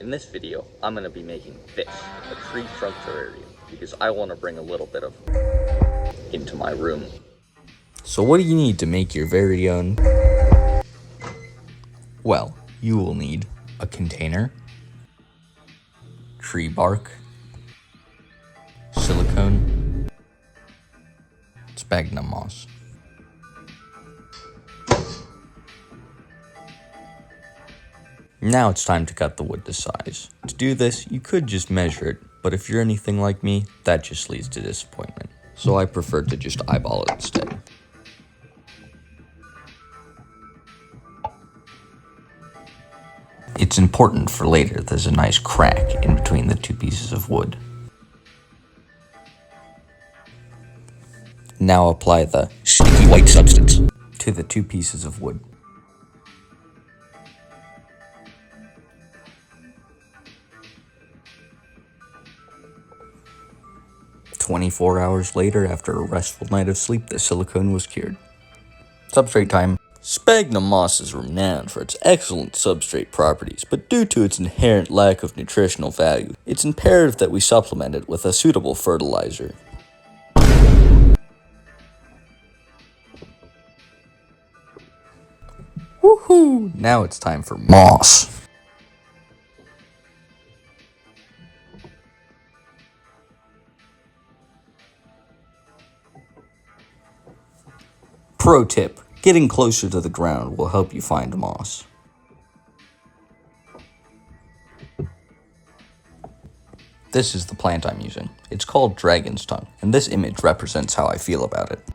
In this video, I'm going to be making this, a tree trunk terrarium, because I want to bring a little bit of into my room. So what do you need to make your very own? Well, you will need a container, tree bark, silicone, sphagnum moss. Now it's time to cut the wood to size. To do this, you could just measure it, but if you're anything like me, that just leads to disappointment. So I prefer to just eyeball it instead. It's important for later there's a nice crack in between the two pieces of wood. Now apply the sticky white substance to the two pieces of wood. "24 hours later, after a restful night of sleep, the silicone was cured." Substrate time. Sphagnum moss is renowned for its excellent substrate properties, but due to its inherent lack of nutritional value, it's imperative that we supplement it with a suitable fertilizer. Woohoo! Now it's time for moss. Pro tip: getting closer to the ground will help you find moss. This is the plant I'm using. It's called dragon's tongue, and this image represents how I feel about it.